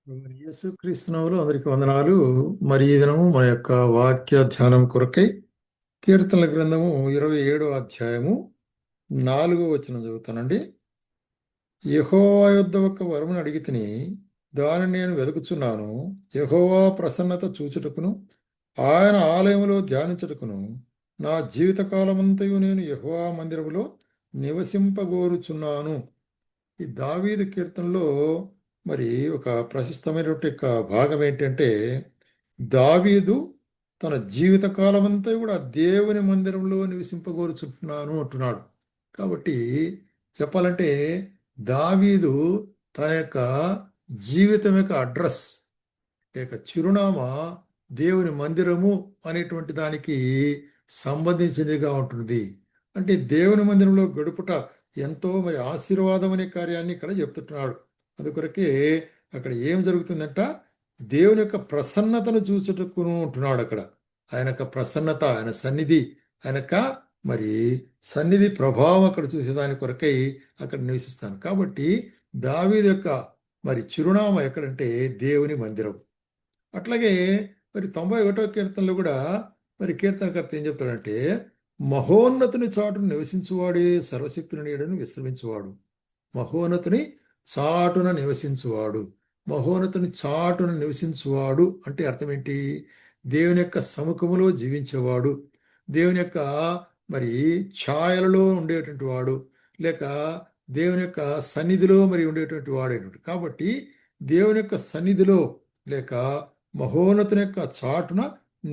మరి యేసుక్రీస్తునామములో అందరికి వందనాలు. మరి ఈ దినము మన యొక్క వాక్య ధ్యానం కొరకై కీర్తనల గ్రంథము 27వ అధ్యాయము 4వ వచనం చదువుతానండి. యెహోవా యొద్ద ఒక వరమును అడిగి తిని దానిని నేను వెతుకుచున్నాను. యెహోవా ప్రసన్నత చూచుటకును ఆయన ఆలయములో ధ్యానించుటకును నా జీవితకాలమంతయు నేను యెహోవా మందిరములో నివసింపగోరుచున్నాను. ఈ దావీదు కీర్తనలో మరి ఒక ప్రశస్తమైనటువంటి యొక్క భాగం ఏంటంటే, దావీదు తన జీవిత కాలమంతా కూడా దేవుని మందిరంలో నివసింపగోరుచుంటున్నాను అంటున్నాడు. కాబట్టి చెప్పాలంటే దావీదు తన యొక్క జీవితం యొక్క అడ్రస్ లేక చిరునామా దేవుని మందిరము అనేటువంటి దానికి సంబంధించినదిగా ఉంటుంది. అంటే దేవుని మందిరంలో గడుపుట ఎంతో మరి ఆశీర్వాదం అనే కార్యాన్ని ఇక్కడ చెప్తున్నాడు. అందుకొరకే అక్కడ ఏం జరుగుతుందంట, దేవుని యొక్క ప్రసన్నతను చూచుటకును ఉంటున్నాడు. అక్కడ ఆయన యొక్క ప్రసన్నత, ఆయన సన్నిధి, ఆయన యొక్క మరి సన్నిధి ప్రభావం అక్కడ చూసేదాని కొరకై అక్కడ నివసిస్తాను. కాబట్టి దావీదు యొక్క మరి చిరునామా ఎక్కడంటే దేవుని మందిరం. అట్లాగే మరి 91వ కీర్తనలో కూడా మరి కీర్తనకర్త ఏం చెప్తాడంటే, మహోన్నతుని చాటును నివసించువాడే సర్వశక్తుని నీడను విశ్రమించువాడు. మహోన్నతుని చాటున నివసించువాడు. మహోన్నతుని చాటున నివసించువాడు అంటే అర్థం ఏంటి? దేవుని యొక్క సముఖములో జీవించేవాడు, దేవుని యొక్క మరి ఛాయలలో ఉండేటువంటి వాడు, లేక దేవుని యొక్క సన్నిధిలో మరి ఉండేటువంటి వాడైనటువంటి. కాబట్టి దేవుని యొక్క సన్నిధిలో లేక మహోన్నతుని యొక్క చాటున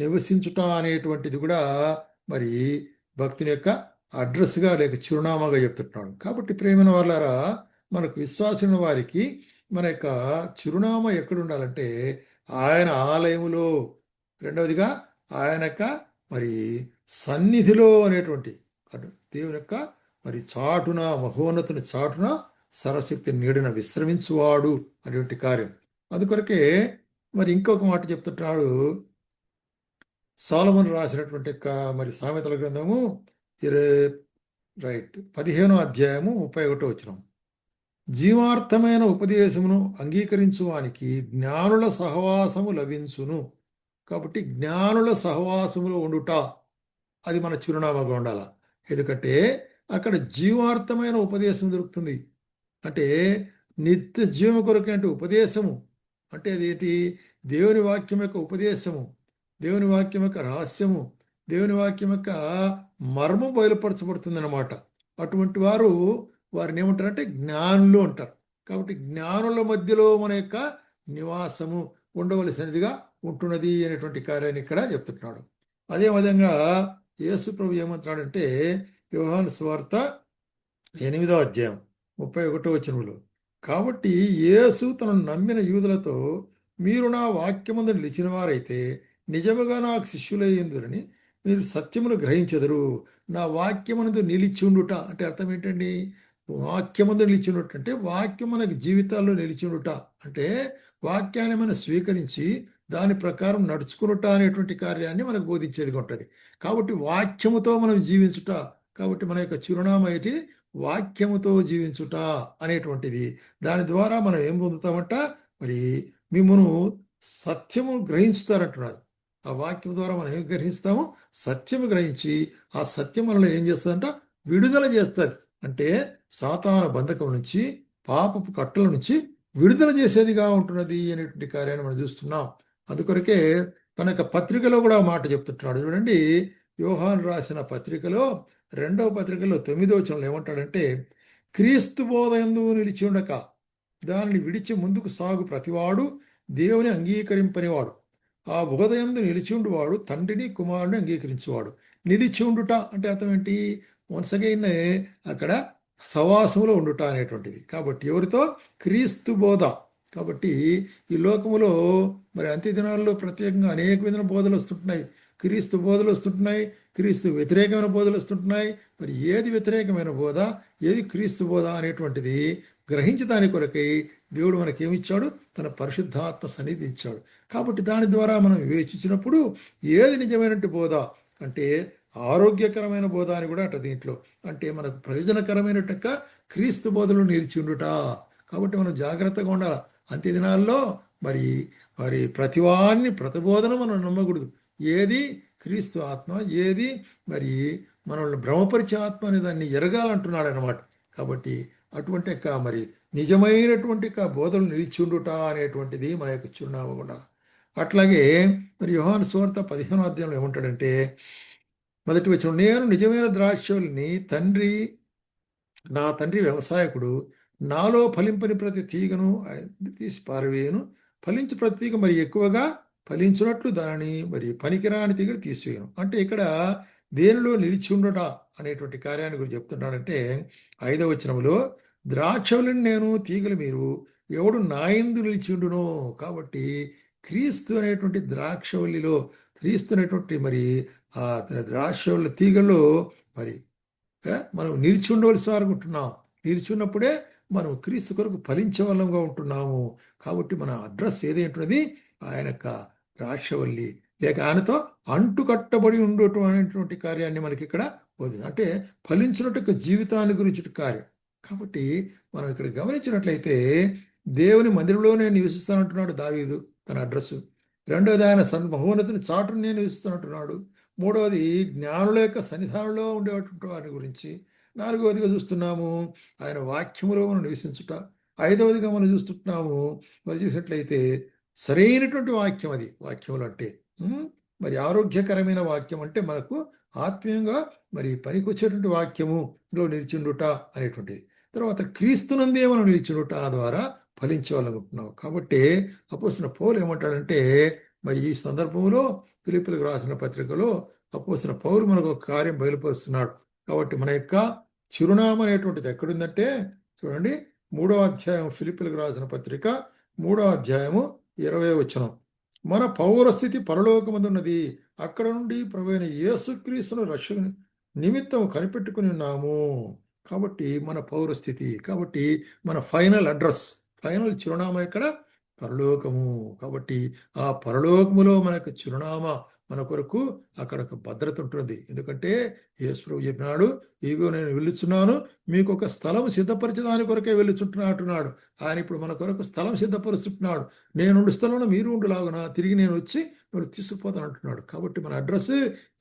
నివసించుట అనేటువంటిది కూడా మరి భక్తుని యొక్క అడ్రస్గా లేక చిరునామాగా చెప్తున్నాడు. కాబట్టి ప్రేమైన వాళ్ళారా, మనకు విశ్వాసిన వారికి మన యొక్క చిరునామా ఎక్కడ ఉండాలంటే ఆయన ఆలయములో, రెండవదిగా ఆయన యొక్క మరి సన్నిధిలో అనేటువంటి దేవుని యొక్క మరి చాటున, మహోన్నతుని చాటున సర్వశక్తి నీడన విశ్రమించువాడు అనేటువంటి కార్యం. అందుకొరకే మరి ఇంకొక మాట చెప్తుంటున్నాడు సొలొమోను రాసినటువంటి మరి సామెతల గ్రంథము 15వ అధ్యాయము 31వ వచనం. జీవార్థమైన ఉపదేశమును అంగీకరించువానికి జ్ఞానుల సహవాసము లభించును. కాబట్టి జ్ఞానుల సహవాసములో ఉండుట అది మన చిరునామాగా ఉండాల. ఎందుకంటే అక్కడ జీవార్థమైన ఉపదేశం దొరుకుతుంది. అంటే నిత్య జీవము కొరకు అంటే ఉపదేశము అంటే అదేంటి? దేవుని వాక్యం యొక్క ఉపదేశము, దేవుని వాక్యం యొక్క రహస్యము, దేవుని వాక్యం యొక్క మర్మం బయలుపరచబడుతుంది అన్నమాట. అటువంటి వారిని ఏమంటారంటే జ్ఞానులు అంటారు. కాబట్టి జ్ఞానుల మధ్యలో మన యొక్క నివాసము ఉండవలసినదిగా ఉంటున్నది అనేటువంటి కార్యాన్ని ఇక్కడ చెప్తున్నాడు. అదే విధంగా యేసు ప్రభు ఏమంటున్నాడంటే యోహాను సువార్త 8వ అధ్యాయం 31వ వచనములో, కాబట్టి యేసు తనను నమ్మిన యూదులతో, మీరు నా వాక్యమందు నిలిచిన వారైతే నిజముగా నాకు శిష్యులయ్యేందురని మీరు సత్యమును గ్రహించెదరు. నా వాక్యమునందు నిలిచి ఉండుట అంటే అర్థం ఏంటండి? వాక్యమందు నిలిచి ఉండుట అంటే వాక్యం మనకి జీవితాల్లో నిలిచి ఉండుట అంటే వాక్యాన్ని మనం స్వీకరించి దాని ప్రకారం నడుచుకునుట అనేటువంటి కార్యాన్ని మనకు బోధించేదిగా ఉంటుంది. కాబట్టి వాక్యముతో మనం జీవించుట. కాబట్టి మన యొక్క చిరునామా ఏంటి? వాక్యముతో జీవించుట అనేటువంటిది. దాని ద్వారా మనం ఏం పొందుతామంట? మరి మిమ్మను సత్యము గ్రహించుతారంటున్నారు. ఆ వాక్యం ద్వారా మనం ఏం గ్రహిస్తాము? సత్యము గ్రహించి ఆ సత్యం మనల్ని ఏం చేస్తుందంట? విడుదల చేస్తుంది. అంటే సాతాను బంధకం నుంచి, పాపపు కట్టల నుంచి విడుదల చేసేదిగా ఉంటున్నది అనేటువంటి కార్యాన్ని మనం చూస్తున్నాం. అందుకొరకే తన యొక్క పత్రికలో కూడా మాట చెప్తుంటున్నాడు. చూడండి, యోహాను రాసిన పత్రికలో 2వ పత్రికలో 9వ వచనంలో ఏమంటాడంటే, క్రీస్తు బోధ యందు నిలిచి ఉండక దానిని విడిచి ముందుకు సాగు ప్రతివాడు దేవుని అంగీకరింపనివాడు. ఆ బోధ యందు నిలిచిఉండువాడు తండ్రిని కుమారుని అంగీకరించేవాడు. నిలిచి ఉండుట అంటే అర్థం ఏంటి? వన్స్ అగైన్ అక్కడ సవాసములో ఉండుట అనేటువంటిది. కాబట్టి ఎవరితో? క్రీస్తు బోధ. కాబట్టి ఈ లోకములో మరి అంత్య దినాల్లో ప్రత్యేకంగా అనేక విధమైన బోధలు వస్తుంటున్నాయి. క్రీస్తు బోధలు వస్తుంటున్నాయి, క్రీస్తు వ్యతిరేకమైన బోధలు వస్తుంటున్నాయి. మరి ఏది వ్యతిరేకమైన బోధ, ఏది క్రీస్తు బోధ అనేటువంటిది గ్రహించి దాని కొరకై దేవుడు మనకేమిచ్చాడు? తన పరిశుద్ధాత్మ సన్నిధి ఇచ్చాడు. కాబట్టి దాని ద్వారా మనం వివేచించినప్పుడు ఏది నిజమైనటువంటి బోధ అంటే ఆరోగ్యకరమైన బోధ అని కూడా అంట దీంట్లో. అంటే మనకు ప్రయోజనకరమైనట్టు క్రీస్తు బోధలు నిలిచి ఉండుట. కాబట్టి మనం జాగ్రత్తగా ఉండాలి. అంత్య దినాల్లో మరి వారి ప్రతివాన్ని ప్రతిబోధన మనం నమ్మకూడదు. ఏది క్రీస్తు ఆత్మ, ఏది మరి మనల్ని భ్రమపరిచే ఆత్మ అనే దాన్ని ఎరగాలంటున్నాడు అనమాట. కాబట్టి అటువంటి మరి నిజమైనటువంటి బోధలు నిలిచి ఉండుట అనేటువంటిది మన యొక్క చిరునామా ఉండాలి. అట్లాగే మరి యోహాను సువార్త 15వ అధ్యాయంలో ఏమంటాడంటే, మొదటి వచనం, నేను నిజమైన ద్రాక్షవల్లిని, నా తండ్రి వ్యవసాయకుడు. నాలో ఫలింపని ప్రతి తీగను తీసి పారవేయను, ఫలించు ప్రతి తీగ మరి ఎక్కువగా ఫలించున్నట్లు దానిని మరి పనికిరాని తీగలు తీసివేయను. అంటే ఇక్కడ దేనిలో నిలిచి ఉండట అనేటువంటి కార్యాన్ని గురించి చెప్తున్నాడంటే, 5వ వచనములో, ద్రాక్షవల్లిని నేను, తీగలు మీరు, ఎవడు నా యందు నిలిచి ఉండునో. కాబట్టి క్రీస్తు అనేటువంటి ద్రాక్షవల్లిలో, క్రీస్తు అనేటువంటి మరి ఆ ద్రాక్షవల్లి తీగల్లో మరి మనం నిలిచి ఉండవలసి వారుకుంటున్నాం. నిలిచి ఉన్నప్పుడే మనం క్రీస్తు కొరకు ఫలించే వాళ్ళంగా ఉంటున్నాము. కాబట్టి మన అడ్రస్ ఏదేంటున్నది, ఆయన యొక్క ద్రాక్షవల్లి లేక ఆయనతో అంటుకట్టబడి ఉండేటువంటి కార్యాన్ని మనకి ఇక్కడ బోధి, అంటే ఫలించినట్టు జీవితాన్ని గురించి కార్యం. కాబట్టి మనం ఇక్కడ గమనించినట్లయితే, దేవుని మందిరంలో నేను నివసిస్తానంటున్నాడు దావీదు తన అడ్రస్సు. రెండవది, ఆయన మహోన్నతిని చాటును నేను నివసిస్తానంటున్నాడు. మూడవది, జ్ఞానుల యొక్క సన్నిధానంలో ఉండేటువంటి వారి గురించి. నాలుగవదిగా చూస్తున్నాము, ఆయన వాక్యములో మనం నివసించుట. ఐదవదిగా మనం చూస్తున్నాము, మరి చూసినట్లయితే సరైనటువంటి వాక్యం, అది వాక్యములు అంటే మరి ఆరోగ్యకరమైన వాక్యం, అంటే మనకు ఆత్మీయంగా మరి పనికొచ్చేటువంటి వాక్యములో నిలిచిండుట అనేటువంటిది. తర్వాత క్రీస్తునందే మనం నిలిచిండుట ద్వారా ఫలించే వాళ్ళనుకుంటున్నాం. కాబట్టి అపోస్తలుడైన పౌలు ఏమంటాడంటే, మరి ఈ సందర్భంలో ఫిలిప్పీయులకు రాసిన పత్రికలో అపోస్తలుడైన పౌలు మనకు ఒక కార్యం బయలుపరుస్తున్నాడు. కాబట్టి మన యొక్క చిరునామా అనేటువంటిది ఎక్కడుందంటే, చూడండి, 3వ అధ్యాయం, ఫిలిప్పీయులకు రాసిన పత్రిక 3వ అధ్యాయము 20వ వచనం, మన పౌరస్థితి పరలోకమందున్నది, అక్కడ నుండి ప్రభువైన యేసుక్రీస్తును రక్షకుని నిమిత్తం కనిపెట్టుకుని ఉన్నాము. కాబట్టి మన పౌరస్థితి, కాబట్టి మన ఫైనల్ అడ్రస్, ఫైనల్ చిరునామా ఇక్కడ పరలోకము. కాబట్టి ఆ పరలోకములో మనకు చిరునామా, మన కొరకు అక్కడ ఒక భద్రత ఉంటుంది. ఎందుకంటే యేసు ప్రభువు చెప్పినాడు, ఇదిగో నేను వెళ్ళుచున్నాను, మీకు ఒక స్థలం సిద్ధపరిచేదాని కొరకే వెళ్ళుచుంటున్నాడు. ఆయన ఇప్పుడు మన కొరకు స్థలం సిద్ధపరుచుంటున్నాడు. నేనుండు స్థలంలో మీరు ఉండులాగున తిరిగి నేను వచ్చి మీరు తీసుకుపోతాను అంటున్నాడు. కాబట్టి మన అడ్రస్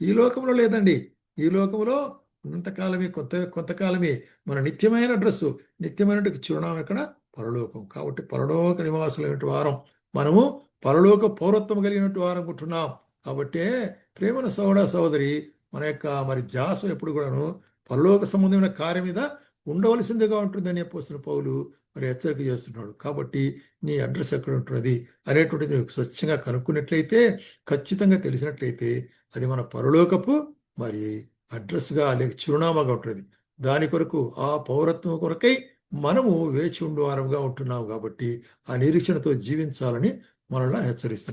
ఈ లోకంలో లేదండి. ఈ లోకంలో కొంతకాలమే, కొంతకాలమే మన నిత్యమైన అడ్రస్సు, నిత్యమైన చిరునామా ఇక్కడ పరలోకం. కాబట్టి పరలోక నివాసులైనటువంటి వారం మనము, పరలోక పౌరత్వం కలిగినట్టు వారం అనుకుంటున్నాం. కాబట్టి ప్రేమన సహోదరి, మన యొక్క మరి ధ్యాస ఎప్పుడు కూడాను పరలోక సంబంధమైన కార్యం మీద ఉండవలసిందిగా ఉంటుందని అపోస్తలుడైన పౌలు మరి హెచ్చరిక చేస్తున్నాడు. కాబట్టి నీ అడ్రస్ ఎక్కడ ఉంటున్నది అనేటువంటిది స్వచ్ఛంగా కనుక్కున్నట్లయితే, ఖచ్చితంగా తెలిసినట్లయితే, అది మన పరలోకపు మరి అడ్రస్గా లేక చిరునామాగా ఉంటుంది. దాని కొరకు, ఆ పౌరత్వం కొరకై మనము వేచి ఉండు వారంగా ఉంటున్నాము. కాబట్టి ఆ నిరీక్షణతో జీవించాలని మనల్ని హెచ్చరిస్తున్నాం.